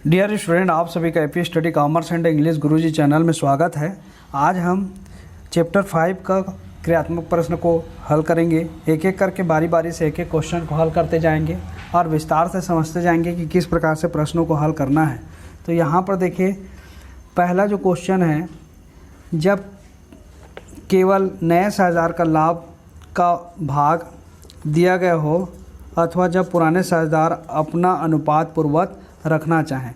Dear student, आप सभी का AP study commerce and English Guruji channel में स्वागत है। आज हम चैप्टर 5 का क्रियात्मक प्रश्न को हल करेंगे। एक एक करके बारी बारी से एक एक क्वेश्चन को हल करते जाएंगे और विस्तार से समझते जाएंगे कि किस प्रकार से प्रश्नों को हल करना है। तो यहाँ पर देखिए, पहला जो क्वेश्चन है, जब केवल नए साझेदार का लाभ का भाग दिया गया हो अथवा जब पुराने साझेदार अपना अनुपात पूर्वक रखना चाहें।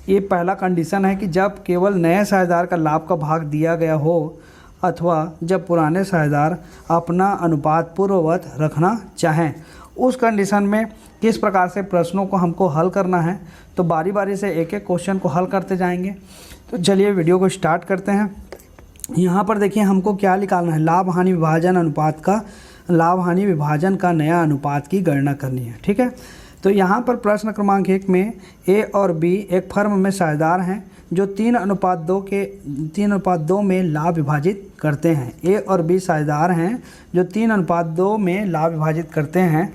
ये पहला कंडीशन है कि जब केवल नए साझेदार का लाभ का भाग दिया गया हो अथवा जब पुराने साझेदार अपना अनुपात पूर्ववत रखना चाहें। उस कंडीशन में किस प्रकार से प्रश्नों को हमको हल करना है, तो बारी बारी से एक एक क्वेश्चन को हल करते जाएंगे। तो चलिए वीडियो को स्टार्ट करते हैं। यहाँ पर देखिए, हमको क्या निकालना है, लाभ हानि विभाजन अनुपात का, लाभ हानि विभाजन का नया अनुपात की गणना करनी है। ठीक है, तो यहाँ पर प्रश्न क्रमांक 1 में ए और बी एक फर्म में साझेदार हैं जो 3:2 में लाभ विभाजित करते हैं। ए और बी साझेदार हैं जो 3:2 में लाभ विभाजित करते हैं।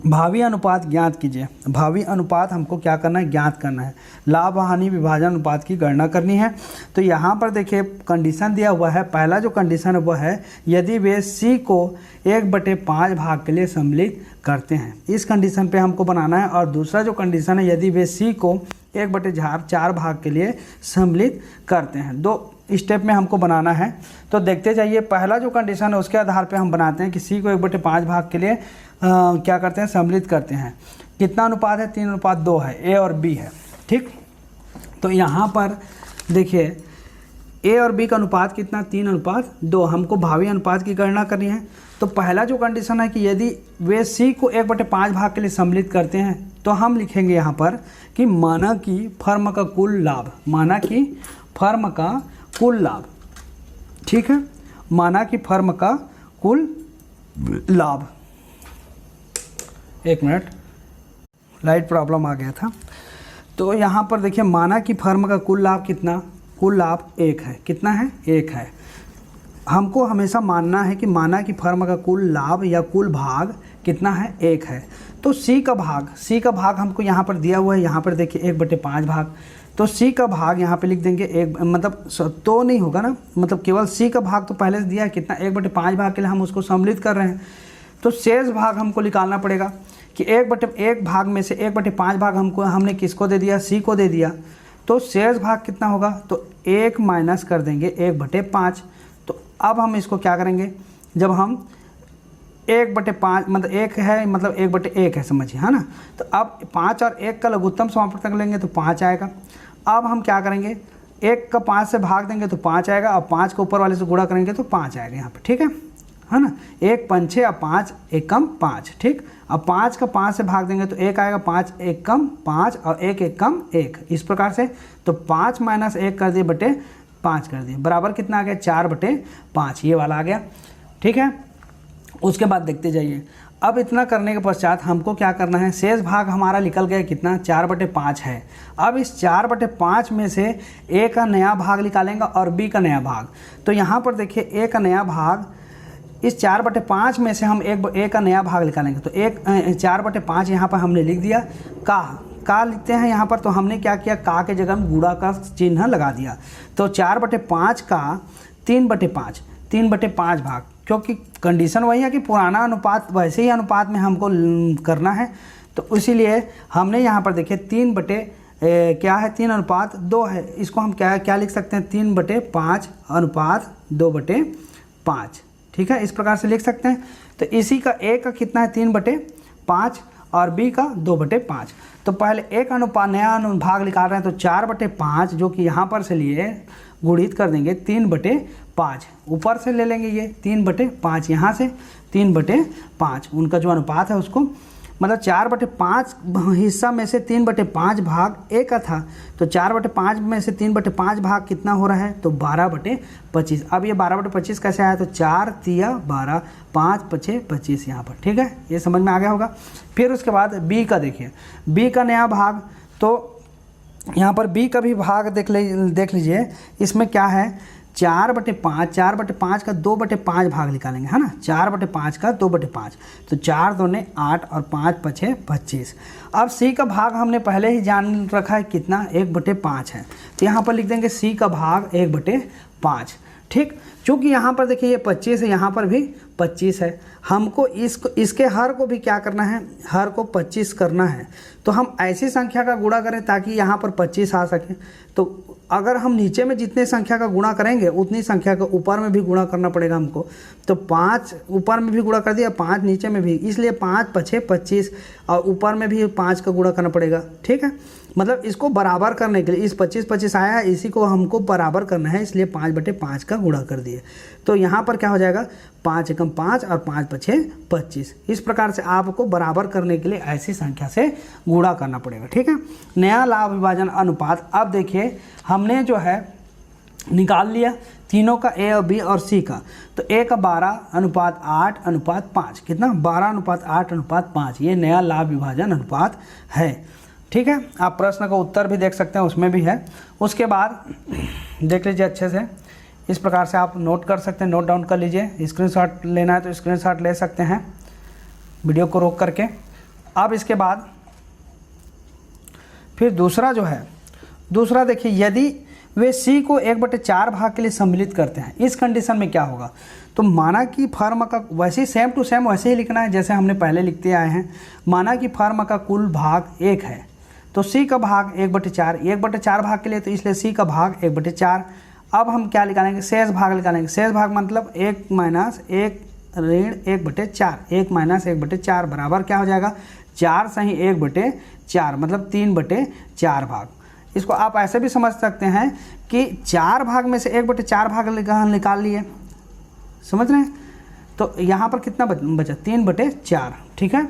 भावी अनुपात ज्ञात कीजिए। भावी अनुपात हमको क्या करना है, ज्ञात करना है। लाभ हानि विभाजन अनुपात की गणना करनी है। तो यहाँ पर देखिए, कंडीशन दिया हुआ है। पहला जो कंडीशन है वो है यदि वे सी को 1/5 भाग के लिए सम्मिलित करते हैं। इस कंडीशन पे हमको बनाना है। और दूसरा जो कंडीशन है, यदि वे सी को 1/4 भाग के लिए सम्मिलित करते हैं। दो स्टेप में हमको बनाना है। तो देखते जाइए, पहला जो कंडीशन है उसके आधार पे हम बनाते हैं कि सी को 1/5 भाग के लिए क्या करते हैं, सम्मिलित करते हैं। कितना अनुपात है, 3:2 है, ए और बी है। ठीक, तो यहाँ पर देखिए, ए और बी का अनुपात कितना, 3:2। हमको भावी अनुपात की गणना करनी है। तो पहला जो कंडीशन है कि यदि वे सी को 1/5 भाग के लिए सम्मिलित करते हैं, तो हम लिखेंगे यहाँ पर कि माना कि फर्म का कुल लाभ, माना कि फर्म का कुल लाभ। ठीक है, माना कि फर्म का कुल लाभ। एक मिनट, लाइट प्रॉब्लम आ गया था। तो यहाँ पर देखिए, माना कि फर्म का कुल लाभ कितना, कुल लाभ 1 है। कितना है, 1 है। हमको हमेशा मानना है कि माना कि फर्म का कुल लाभ या कुल भाग कितना है, 1 है। तो सी का भाग हमको यहाँ पर दिया हुआ है। यहाँ पर देखिए 1/5 भाग, तो सी का भाग यहाँ पे लिख देंगे। एक मतलब तो नहीं होगा ना, मतलब केवल सी का भाग तो पहले से दिया है कितना, 1/5 भाग के लिए हम उसको सम्मिलित कर रहे हैं। तो शेष भाग हमको निकालना पड़ेगा कि 1/1 भाग में से 1/5 भाग हमने किसको दे दिया, सी को दे दिया। तो शेष भाग कितना होगा, तो 1 माइनस कर देंगे 1/5। तो अब हम इसको क्या करेंगे, जब हम 1/5 मतलब 1 है, मतलब 1/1 है, समझिए, है ना। तो अब 5 और 1 का लघुत्तम समापवर्तक लेंगे तो 5 आएगा। अब हम क्या करेंगे, 1 का 5 से भाग देंगे तो 5 आएगा। अब 5 को ऊपर वाले से गुणा करेंगे तो 5 आएगा यहाँ पे। ठीक है ना। 1 पंचे अब 5 एकम 5। ठीक, अब 5 का 5 से भाग देंगे तो 1 आएगा। 5 एकम 5 और 1 एकम 1, इस प्रकार से। तो 5 माइनस 1 कर दिए बटे 5 कर दिए, बराबर कितना आ गया, 4/5, ये वाला आ गया। ठीक है, उसके बाद देखते जाइए। अब इतना करने के पश्चात हमको क्या करना है, शेष भाग हमारा निकल गया कितना, 4/5 है। अब इस 4/5 में से ए का नया भाग निकालेंगे और बी का नया भाग। तो यहाँ पर देखिए, ए का नया भाग, इस 4/5 में से हम ए का नया भाग निकालेंगे। तो 4/5 यहाँ पर हमने लिख दिया। का लिखते हैं यहाँ पर, तो हमने क्या किया, का के जगह में गुणा का चिन्ह लगा दिया। तो 4/5 का 3/5 भाग, क्योंकि कंडीशन वही है कि पुराना अनुपात वैसे ही अनुपात में हमको करना है। तो इसीलिए हमने यहाँ पर देखिए 3/2 है। इसको हम क्या लिख सकते हैं, 3/5 अनुपात 2/5। ठीक है, इस प्रकार से लिख सकते हैं। तो इसी का ए का कितना है, 3/5 और बी का 2/5। तो पहले एक नया अनुभाग निकाल रहे हैं। तो 4/5 जो कि यहाँ पर से लिए गुणित कर देंगे 3/5, ऊपर से ले लेंगे ये 3/5, यहाँ से 3/5 उनका जो अनुपात है उसको, मतलब 4/5 हिस्सा में से 3/5 भाग ए का था। तो 4/5 में से 3/5 भाग कितना हो रहा है, तो 12/25। अब ये 12/25 कैसे आया, तो 4 तिया 12, 5 5 25 यहाँ पर। ठीक है, ये समझ में आ गया होगा। फिर उसके बाद बी का देखिए, बी का नया भाग। तो यहाँ पर बी का भी भाग देख लीजिए। इसमें क्या है, 4/5, 4/5 का 2/5 भाग निकालेंगे, है ना, 4/5 का 2/5, तो 4 दूने 8 और 5 पछे 25। अब सी का भाग हमने पहले ही जान रखा है कितना, 1/5 है, तो यहाँ पर लिख देंगे सी का भाग 1/5। ठीक, चूँकि यहाँ पर देखिए ये 25 है, यहाँ पर भी 25 है, हमको इसके हर को भी क्या करना है, हर को 25 करना है। तो हम ऐसी संख्या का गुणा करें ताकि यहाँ पर 25 आ सके। तो अगर हम नीचे में जितने संख्या का गुणा करेंगे उतनी संख्या का ऊपर में भी गुणा करना पड़ेगा हमको। तो 5 ऊपर में भी गुणा कर दिया, 5 नीचे में भी, इसलिए 5 पछे 25 और ऊपर में भी 5 का गुणा करना पड़ेगा। ठीक है, मतलब इसको बराबर करने के लिए, इस 25 आया है, इसी को हमको बराबर करना है, इसलिए 5/5 का गुणा कर दिए। तो यहाँ पर क्या हो जाएगा, 5 एकम 5 और 5 पछे 25। इस प्रकार से आपको बराबर करने के लिए ऐसी संख्या से गुणा करना पड़ेगा। ठीक है, नया लाभ विभाजन अनुपात। अब देखिए हमने जो है निकाल लिया तीनों का, ए और बी और सी का। तो ए का 12:8:5, कितना, 12:8:5, ये नया लाभ विभाजन अनुपात है। ठीक है, आप प्रश्न का उत्तर भी देख सकते हैं, उसमें भी है। उसके बाद देख लीजिए अच्छे से, इस प्रकार से आप नोट कर सकते हैं, नोट डाउन कर लीजिए। स्क्रीनशॉट लेना है तो स्क्रीनशॉट ले सकते हैं वीडियो को रोक करके। अब इसके बाद फिर दूसरा जो है, दूसरा देखिए, यदि वे सी को 1/4 भाग के लिए सम्मिलित करते हैं, इस कंडीशन में क्या होगा। तो माना कि फर्म का, वैसे ही सेम टू सेम वैसे ही लिखना है जैसे हमने पहले लिखते आए हैं। माना कि फर्म का कुल भाग 1 है, तो सी का भाग 1/4, 1/4 भाग के लिए, तो इसलिए सी का भाग 1/4। अब हम क्या निकालेंगे, शेष भाग निकालेंगे। शेष भाग मतलब 1 - 1 ऋण 1/4, 1 - 1/4 बराबर क्या हो जाएगा, 4 सही 1/4, मतलब 3/4 भाग। इसको आप ऐसे भी समझ सकते हैं कि 4 भाग में से 1/4 भाग निकाल लिए, समझ रहे हैं। तो यहाँ पर कितना बचा, 3/4। ठीक है,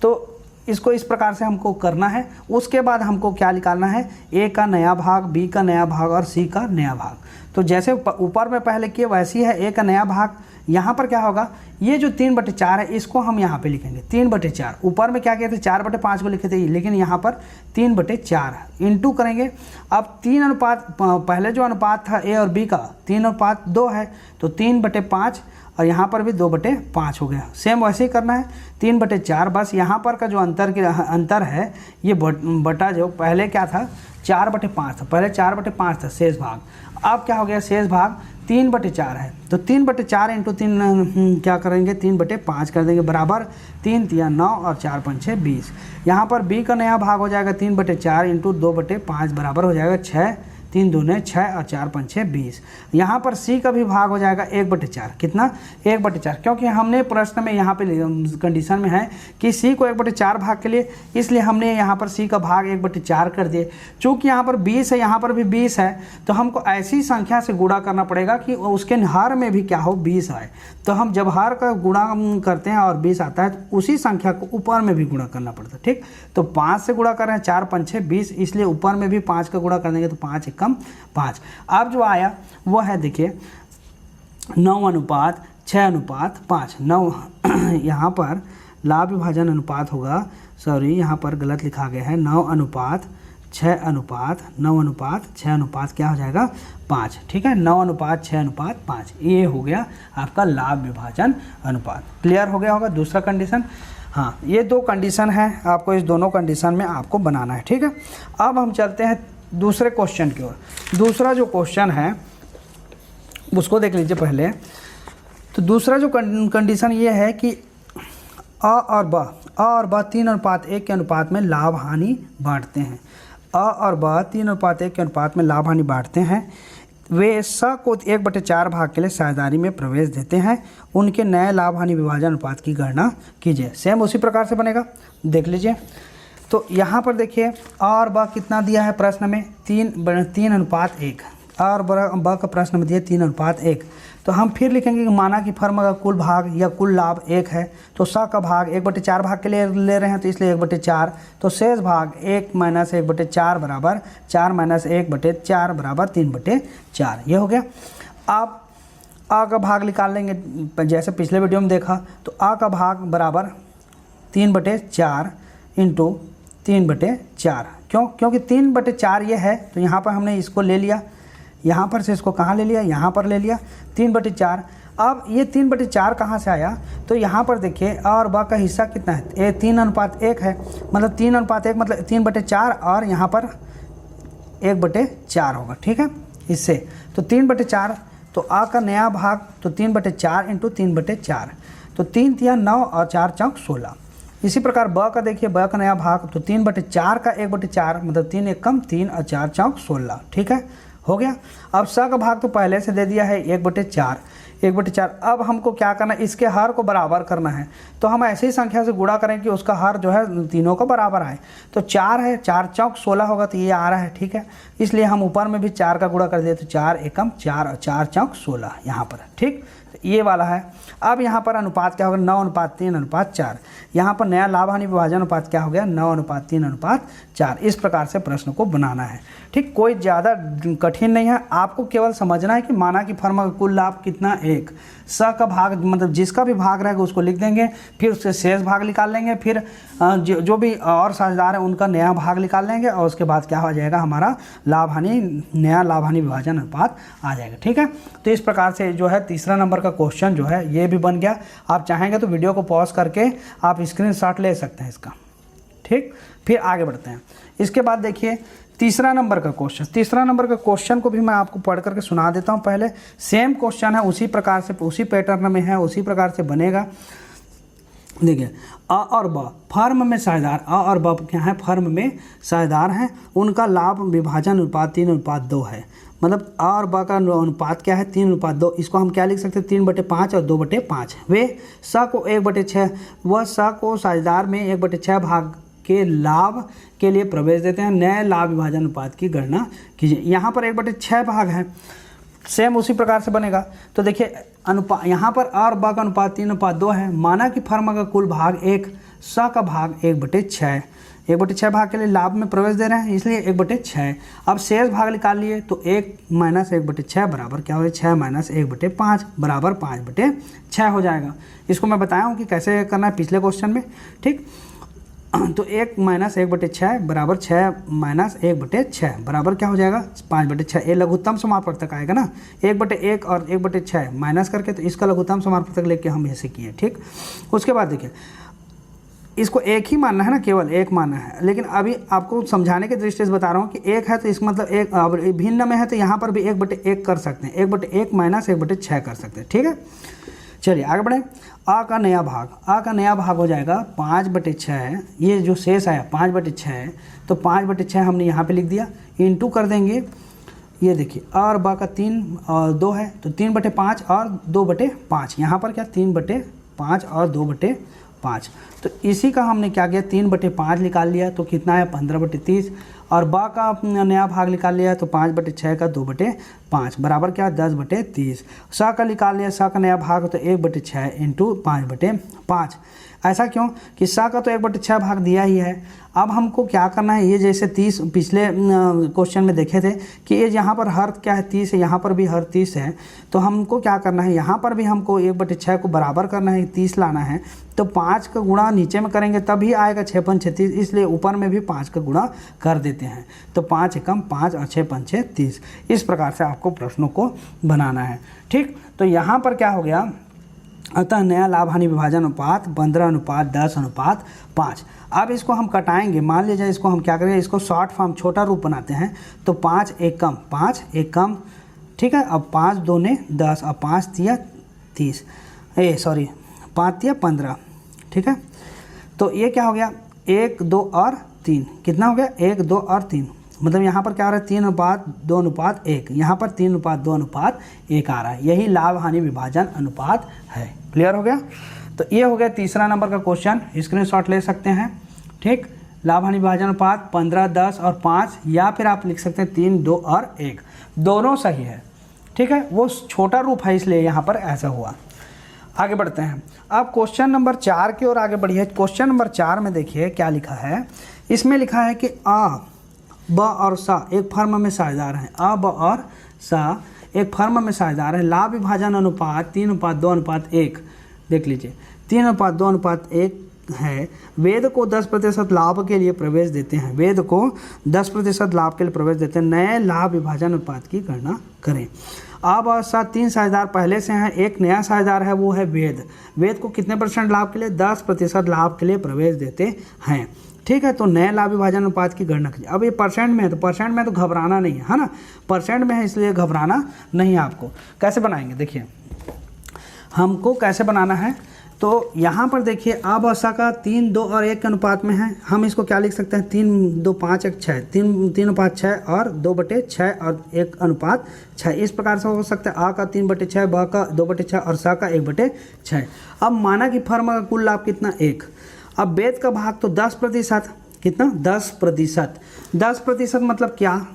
तो इसको इस प्रकार से हमको करना है। उसके बाद हमको क्या निकालना है, ए का नया भाग, बी का नया भाग और सी का नया भाग। तो जैसे ऊपर में पहले किए वैसी है, ए का नया भाग। यहाँ पर क्या होगा, ये जो 3/4 है इसको हम यहाँ पे लिखेंगे 3/4। ऊपर में क्या किए थे, 4/5 को लिखे थे, लेकिन यहाँ पर 3/4 इंटू करेंगे। अब 3 अनुपात, पहले जो अनुपात था ए और बी का 3:2 है, तो 3/5 और यहाँ पर भी 2/5 हो गया। सेम वैसे ही करना है 3/4, बस यहाँ पर का जो अंतर है, ये बटा जो पहले क्या था 4/5 था, पहले 4/5 था शेष भाग। अब क्या हो गया, शेष भाग 3/4 है, तो 3/4 इंटू 3 क्या करेंगे, 3/5 कर देंगे, बराबर 3 × 9 और 4 × 5 = 20। यहाँ पर बी का नया भाग हो जाएगा 3/4 इंटू 2/5 बराबर हो जाएगा 6, 3 दूने 6 और 4 × 5 = 20। यहाँ पर सी का भी भाग हो जाएगा 1/4, कितना, 1/4, क्योंकि हमने प्रश्न में यहाँ पे कंडीशन में है कि सी को 1/4 भाग के लिए, इसलिए हमने यहाँ पर सी का भाग 1/4 कर दिए। चूँकि यहाँ पर 20 है, यहाँ पर भी 20 है, तो हमको ऐसी संख्या से गुणा करना पड़ेगा कि उसके हर में भी क्या हो, 20 आए। तो हम जब हर का गुणा करते हैं और 20 आता है, तो उसी संख्या को ऊपर में भी गुणा करना पड़ता है। ठीक, तो 5 से गुणा कर रहे हैं, 4 × 5 = 20, इसलिए ऊपर में भी 5 का गुणा कर देंगे, तो 5 एकम 5। अब जो आया वो है देखिए 9:6:5, 9 यहाँ पर लाभ विभाजन अनुपात होगा, सॉरी यहाँ पर गलत लिखा गया है, 9:6:9 क्या हो जाएगा, 5। ठीक है, 9:6:5, ये हो गया आपका लाभ विभाजन अनुपात। क्लियर हो गया होगा दूसरा कंडीशन। हाँ, ये 2 कंडीशन है, आपको इस दोनों कंडीशन में आपको बनाना है। ठीक है, अब हम चलते हैं दूसरे क्वेश्चन की ओर। दूसरा जो क्वेश्चन है उसको देख लीजिए पहले। तो दूसरा जो कंडीशन ये है कि अ और ब 3:1 के अनुपात में लाभ हानि बांटते हैं। अ और ब 3:1 के अनुपात में लाभ हानि बांटते हैं। वे स को 1/4 भाग के लिए साझेदारी में प्रवेश देते हैं। उनके नए लाभ हानि विभाजन अनुपात की गणना कीजिए। सेम उसी प्रकार से बनेगा, देख लीजिए। तो यहाँ पर देखिए और ब कितना दिया है प्रश्न में, 3:1। और ब का प्रश्न में दिया 3:1। तो हम फिर लिखेंगे कि माना कि फर्म का कुल भाग या कुल लाभ 1 है, तो स का भाग 1/4 भाग के लिए ले रहे हैं, तो इसलिए 1/4। तो शेष भाग 1 - 1/4 बराबर 4 - 1/4 बराबर 3/4, ये हो गया। अब आ का भाग निकाल लेंगे, जैसे पिछले वीडियो में देखा, तो आ का भाग बराबर 3/4 इंटू 3/4। क्यों, क्योंकि 3/4 ये है, तो यहाँ पर हमने इसको ले लिया, यहाँ पर से इसको कहाँ ले लिया, यहाँ पर ले लिया 3/4। अब ये 3/4 कहाँ से आया, तो यहाँ पर देखिए अ और ब का हिस्सा कितना है, ये 3:1 है, मतलब 3:1 मतलब 3/4 और यहाँ पर 1/4 होगा, ठीक है। इससे तो 3/4, तो आ का नया भाग तो 3/4 इंटू 3/4, तो 3 तिया 9 और 4 चौक 16। इसी प्रकार ब का देखिए, ब का नया भाग तो 3/4 का 1/4 मतलब 3 एकम 3 और 4 चौक 16, ठीक है, हो गया। अब स का भाग तो पहले से दे दिया है 1/4। अब हमको क्या करना है, इसके हर को बराबर करना है, तो हम ऐसी संख्या से गुणा करें कि उसका हर जो है तीनों का बराबर आए। तो 4 है, 4 चौक 16 होगा, तो ये आ रहा है, ठीक है। इसलिए हम ऊपर में भी 4 का गुणा कर दिए, तो 4 एकम 4 और 4 चौक 16 यहाँ पर, ठीक। तो ये वाला है। अब यहाँ पर अनुपात क्या होगा, 9:3:4। यहाँ पर नया लाभ हानि विभाजन अनुपात क्या हो गया, 9:3:4। इस प्रकार से प्रश्न को बनाना है, ठीक। कोई ज़्यादा कठिन नहीं है, आपको केवल समझना है कि माना कि फर्म का कुल लाभ कितना 1, स का भाग मतलब जिसका भी भाग रहेगा उसको लिख देंगे, फिर उससे शेष भाग निकाल लेंगे, फिर जो भी और साझेदार है उनका नया भाग निकाल लेंगे, और उसके बाद क्या हो जाएगा, हमारा लाभ हानि, नया लाभ हानि विभाजन अनुपात आ जाएगा, ठीक है। तो इस प्रकार से जो है तीसरा नंबर का क्वेश्चन जो है ये भी बन गया। आप चाहेंगे तो वीडियो को पॉज करके आप स्क्रीनशॉट ले सकते हैं इसका, ठीक। फिर आगे बढ़ते हैं। इसके बाद देखिए तीसरा नंबर का क्वेश्चन को भी मैं आपको पढ़ करके सुना देता हूं। पहले सेम क्वेश्चन है, उसी प्रकार से, उसी पैटर्न में है, उसी प्रकार से बनेगा। देखिए अ और ब फर्म में साझेदार, अ और ब क्या है, फर्म में साझेदार हैं, उनका लाभ विभाजन अनुपात 3:2 है। मतलब अ और ब का अनुपात क्या है, 3:2। इसको हम क्या लिख सकते हैं, 3/5 और 2/5। वे स को 1/6, वह स को साझेदार में 1/6 भाग के लाभ के लिए प्रवेश देते हैं। नए लाभ विभाजन अनुपात की गणना कीजिए। यहाँ पर 1/6 भाग है, सेम उसी प्रकार से बनेगा। तो देखिए अनुपात यहाँ पर अ और ब का अनुपात 3:2 है। माना कि फर्म का कुल भाग 1, स का भाग 1/6, 1/6 भाग के लिए लाभ में प्रवेश दे रहे हैं, इसलिए 1/6। अब शेष भाग निकाल लिए, तो 1 - 1/6 बराबर क्या हो, 6 - 1/5 बराबर 5/6 हो जाएगा। इसको मैं बताया हूँ कि कैसे करना है पिछले क्वेश्चन में, ठीक। तो 1 - 1/6 बराबर 6 - 1/6 बराबर क्या हो जाएगा, 5/6। ये लघुत्तम समापवर्तक आएगा ना, 1/1 और 1/6 माइनस करके, तो इसका लघुत्तम समापवर्तक लेके हम ऐसे किए, ठीक। उसके बाद देखिए इसको एक ही मानना है ना, केवल एक मानना है, लेकिन अभी आपको समझाने की दृष्टि से बता रहा हूँ कि एक है तो इसका मतलब एक, अब भिन्न में है तो यहाँ पर भी 1/1 कर सकते हैं, 1/1 माइनस 1/6 कर सकते हैं, ठीक है। चलिए आगे बढ़ें। आ का नया भाग हो जाएगा 5/6, ये जो शेष आया 5/6 है, तो 5/6 हमने यहाँ पे लिख दिया, इंटू कर देंगे। ये देखिए अ और ब का 3 और 2 है, तो 3/5 और 2/5, यहाँ पर क्या 3/5 और 2/5, तो इसी का हमने क्या किया, 3/5 निकाल लिया, तो कितना है 15/30, और ब का नया भाग निकाल लिया, तो 5/6 का 2/5 बराबर क्या 10/30। स का निकाल लिया, स का नया भाग तो 1/6 इंटू 5/5। ऐसा क्यों कि स का तो 1/6 भाग दिया ही है। अब हमको क्या करना है, ये जैसे 30 पिछले क्वेश्चन में देखे थे कि ये यहाँ पर हर क्या है 30 है, यहाँ पर भी हर 30 है, तो हमको क्या करना है, यहाँ पर भी हमको 1/6 को बराबर करना है, 30 लाना है, तो 5 का गुणा नीचे में करेंगे तभी आएगा 6 × 5 = 30, इसलिए ऊपर में भी 5 का गुणा कर देते हैं, तो 5 एकम 5 और 6 × 5 = 30। इस प्रकार से आपको प्रश्नों को बनाना है, ठीक। तो यहाँ पर क्या हो गया, अतः नया लाभ हानि विभाजन अनुपात 15:10:5। अब इसको हम कटाएंगे, मान लीजिए इसको हम क्या करेंगे, इसको शॉर्ट फॉर्म छोटा रूप बनाते हैं, तो 5 एकम, ठीक है। अब 5 दूने 10 और 5 तिया 30, 5 तिया 15, ठीक है। तो ये क्या हो गया, 1, 2 और 3, कितना हो गया 1, 2 और 3, मतलब यहाँ पर क्या आ रहा है 3:2:1, यहाँ पर 3:2:1 आ रहा है, यही लाभ हानि विभाजन अनुपात है। क्लियर हो गया। तो ये हो गया तीसरा नंबर का क्वेश्चन, स्क्रीनशॉट ले सकते हैं, ठीक। लाभ हानि विभाजन अनुपात 15, 10 और 5, या फिर आप लिख सकते हैं 3, 2 और 1, दोनों सही है, ठीक है। वो छोटा रूप है इसलिए यहाँ पर ऐसा हुआ। आगे बढ़ते हैं। अब क्वेश्चन नंबर 4 की ओर आगे बढ़िए। क्वेश्चन नंबर 4 में देखिए क्या लिखा है, इसमें लिखा है कि अ, ब और स एक फर्म में साझेदार हैं। अ, ब और स एक फर्म में साझेदार है। लाभ विभाजन अनुपात 3:2:1, देख लीजिए 3:2:1 है वेद को 10% लाभ के लिए प्रवेश देते हैं, वेद को 10% लाभ के लिए प्रवेश देते हैं, नए लाभ विभाजन अनुपात की गणना करें। अब 3 साझेदार पहले से हैं, एक नया साझेदार है वो है वेद। वेद को कितने % लाभ के लिए? 10% लाभ के लिए प्रवेश देते हैं। ठीक है, तो नए लाभ विभाजन अनुपात की गणना कीजिए। अब ये परसेंट में है तो परसेंट में तो घबराना नहीं है ना, परसेंट में है इसलिए घबराना नहीं है आपको। कैसे बनाएंगे देखिए, हमको कैसे बनाना है, तो यहाँ पर देखिए अब आशा का 3, 2 और 1 के अनुपात में है। हम इसको क्या लिख सकते हैं, 3, 2, 5, 1, 6, 3:6 और 2/6 और 1:6। इस प्रकार से हो सकता है। आ का 3/6, ब का 2/6 और सा का 1/6। अब माना कि फर्म का कुल लाभ कितना? 1। अब वेद का भाग तो 10%, कितना? 10%। 10% मतलब क्या?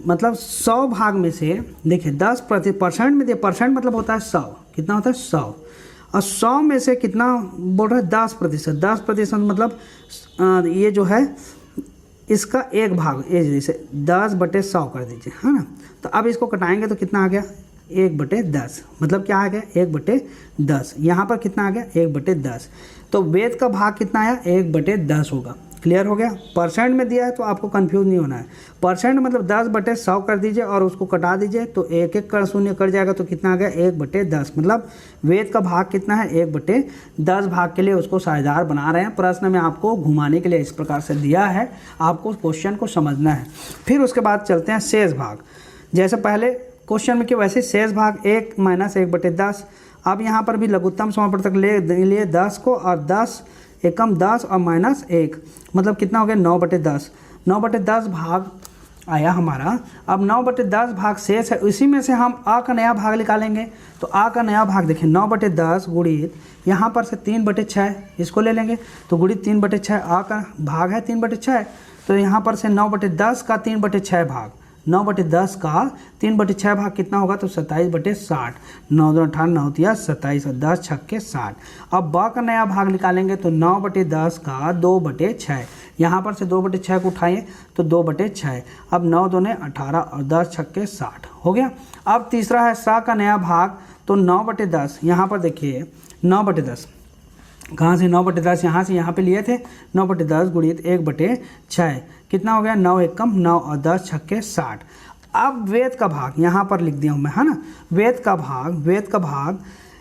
मतलब 100 भाग में से देखिए 10% में, परसेंट मतलब होता है 100। कितना होता है? 100। और 100 में से कितना बोल रहा है? 10%। 10% मतलब ये जो है इसका 1 भाग, ये जैसे 10/100 कर दीजिए, है ना। तो अब इसको कटाएंगे तो कितना आ गया? 1/10। मतलब क्या आ गया? 1/10। यहाँ पर कितना आ गया? 1/10। तो वेद का भाग कितना आया? 1/10 होगा। क्लियर हो गया? परसेंट में दिया है तो आपको कंफ्यूज नहीं होना है। परसेंट मतलब 10/100 कर दीजिए और उसको कटा दीजिए तो 1 कर शून्य कट जाएगा तो कितना आ गया? 1/10। मतलब वेद का भाग कितना है? 1/10 भाग के लिए उसको साझेदार बना रहे हैं। प्रश्न में आपको घुमाने के लिए इस प्रकार से दिया है, आपको क्वेश्चन को समझना है। फिर उसके बाद चलते हैं शेष भाग। जैसे पहले क्वेश्चन में कि वैसे शेष भाग 1 - 1/10। अब यहाँ पर भी लघुत्तम समापवर्तक ले लिए 10 को, और 10 एकम 10 और -1 मतलब कितना हो गया? 9/10। 9/10 भाग आया हमारा। अब 9/10 भाग शेष है, इसी में से हम आ का नया भाग निकालेंगे। तो आ का नया भाग देखिए 9/10 गुणित यहाँ पर से 3/6, इसको ले लेंगे तो गुणित 3/6। आ का भाग है 3/6, तो यहाँ पर से 9/10 का 3/6 भाग, 9/10 का 3/6 भाग कितना होगा? तो 27/60। 9 2 18 9 3 27 और 10 छक्के 60। अब ब का नया भाग निकालेंगे तो 9/10 का 2/6, यहाँ पर से 2/6 को उठाइए तो 2/6। अब 9 2 18 और 10 छक्के 60 हो गया। अब तीसरा है सा का नया भाग, तो 9/10, यहाँ पर देखिए 9/10 कहाँ से? 9/10 यहाँ से यहाँ पे लिए थे। 9/10 गुणित 1/6 कितना हो गया? 9 एकम 9 और 10 छक्के 60। अब वेद का भाग यहाँ पर लिख दिया हूँ मैं, है ना। वेद का भाग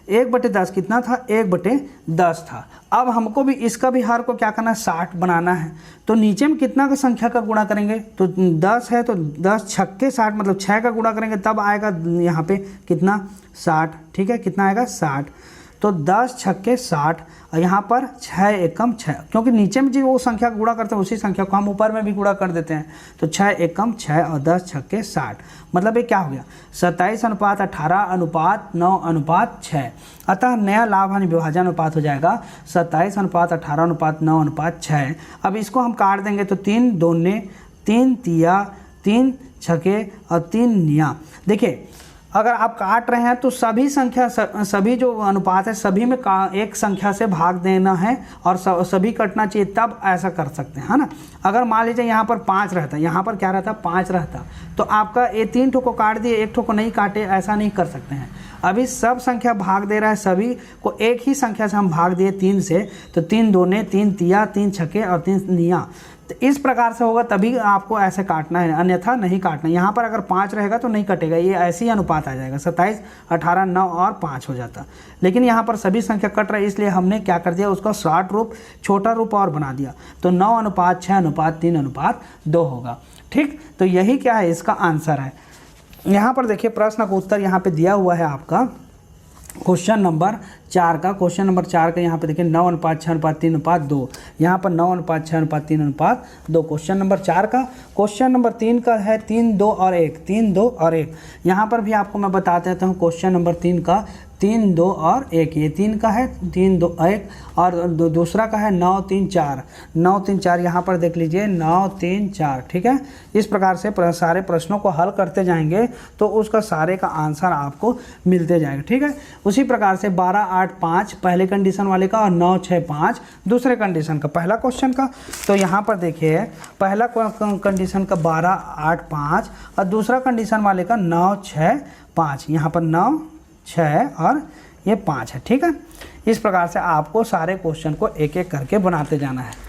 1/10 कितना था? 1/10 था। अब हमको भी इसका भी हर को क्या करना है? 60 बनाना है। तो नीचे में कितना का संख्या का गुणा करेंगे? तो 10 है तो 10 छक्के 60 मतलब 6 का गुणा करेंगे तब आएगा यहाँ पे कितना? 60। ठीक है, कितना आएगा? 60। तो 10 छक्के 60 और यहाँ पर 6 एकम 6, क्योंकि नीचे में जो वो संख्या गुणा करते हैं उसी संख्या को हम ऊपर में भी गुणा कर देते हैं। तो 6 एकम 6 और 10 छक्के 60 मतलब ये क्या हो गया? 27:18:9:6। अतः नया लाभ हानि विभाजन अनुपात हो जाएगा 27:18:9:6। अब इसको हम काट देंगे तो 3 दूने 3 तिया 3 छके और 3 निया। देखिए अगर आप काट रहे हैं तो सभी जो अनुपात है सभी में एक संख्या से भाग देना है और सभी कटना चाहिए, तब ऐसा कर सकते हैं, है ना। अगर मान लीजिए यहाँ पर 5 रहता, यहाँ पर क्या रहता? 5 रहता, तो आपका ये 3 ठो को काट दिए, 1 ठो को नहीं काटे, ऐसा नहीं कर सकते हैं। अभी सब संख्या भाग दे रहा है, सभी को एक ही संख्या से हम भाग दिए 3 से, तो 3 दूने 3 तिया 3 छके और 3 निया। तो इस प्रकार से होगा तभी आपको ऐसे काटना है, अन्यथा नहीं काटना। यहाँ पर अगर 5 रहेगा तो नहीं कटेगा, ये ऐसे ही अनुपात आ जाएगा। 27 18 9 और 5 हो जाता। लेकिन यहाँ पर सभी संख्या कट रहा है, इसलिए हमने क्या कर दिया? उसका शॉर्ट रूप, छोटा रूप और बना दिया। तो 9:6:3:2 होगा। ठीक, तो यही क्या है? इसका आंसर है। यहाँ पर देखिए प्रश्न का उत्तर यहाँ पे दिया हुआ है आपका क्वेश्चन नंबर 4 का। क्वेश्चन नंबर 4 का यहाँ पे देखिए 9:6:3:2, यहाँ पर 9:6:3:2 क्वेश्चन नंबर 4 का। क्वेश्चन नंबर 3 का है 3 2 और 1, 3 2 और 1। यहाँ पर भी आपको मैं बता देता हूँ क्वेश्चन नंबर 3 का 3 2 और 1, ये 3 का है 3 2 1 और दूसरा का है 9 3 4, 9 3 4। यहाँ पर देख लीजिए 9 3 4। ठीक है, इस प्रकार से सारे प्रश्नों को हल करते जाएंगे तो उसका सारे का आंसर आपको मिलते जाएगा। ठीक है, उसी प्रकार से 12 8 5 पहले कंडीशन वाले का और 9 6 5 दूसरे कंडीशन का, पहला क्वेश्चन का। तो यहाँ पर देखिए पहला कंडीशन का 12 8 5 और दूसरा कंडीशन वाले का 9 6 5। यहाँ पर 9 6 और ये 5 है। ठीक है, इस प्रकार से आपको सारे क्वेश्चन को एक एक करके बनाते जाना है।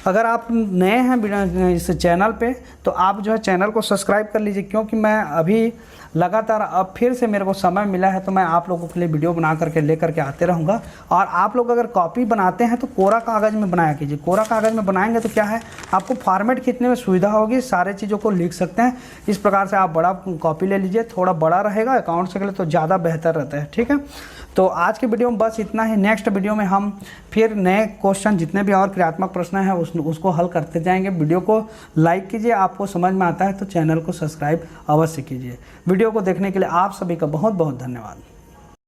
अगर आप नए हैं इस चैनल पे तो आप जो है चैनल को सब्सक्राइब कर लीजिए, क्योंकि मैं अभी लगातार अब फिर से मेरे को समय मिला है तो मैं आप लोगों के लिए वीडियो बना करके लेकर के आते रहूँगा। और आप लोग अगर कॉपी बनाते हैं तो कोरा कागज़ में बनाया कीजिए। कोरा कागज़ में बनाएंगे तो क्या है, आपको फॉर्मेट खींचने में सुविधा होगी, सारे चीज़ों को लिख सकते हैं। इस प्रकार से आप बड़ा कॉपी ले लीजिए, थोड़ा बड़ा रहेगा अकाउंट्स के लिए तो ज़्यादा बेहतर रहता है। ठीक है, तो आज के वीडियो में बस इतना ही। नेक्स्ट वीडियो में हम फिर नए क्वेश्चन जितने भी और क्रियात्मक प्रश्न हैं उसको हल करते जाएंगे। वीडियो को लाइक कीजिए, आपको समझ में आता है तो चैनल को सब्सक्राइब अवश्य कीजिए। वीडियो को देखने के लिए आप सभी का बहुत बहुत धन्यवाद।